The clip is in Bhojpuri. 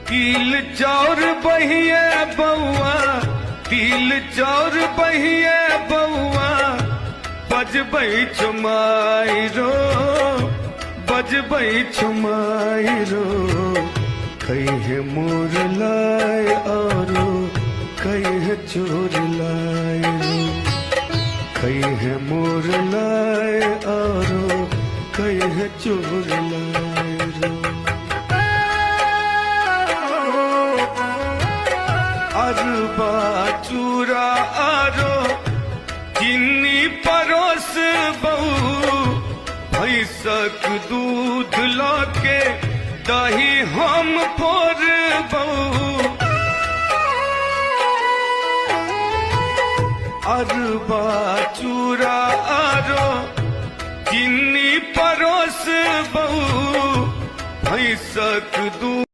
तिल चाउर बहिए बउआ, तिल चाउर बहिए बउआ, बजबै छुमाइरो, बजबै छुमाइरो, कहे मोर लाय आरो कहे चोर लाय रो, कहे मोर लाय आरो कहे चोर लाय रो। अरबा चूरा आरो चीनी परोस बहू, भैंसक दूध लाके दही हम फोर बहू। अरबा चूरा आरो चीनी परोस बहू, भैंसक दूध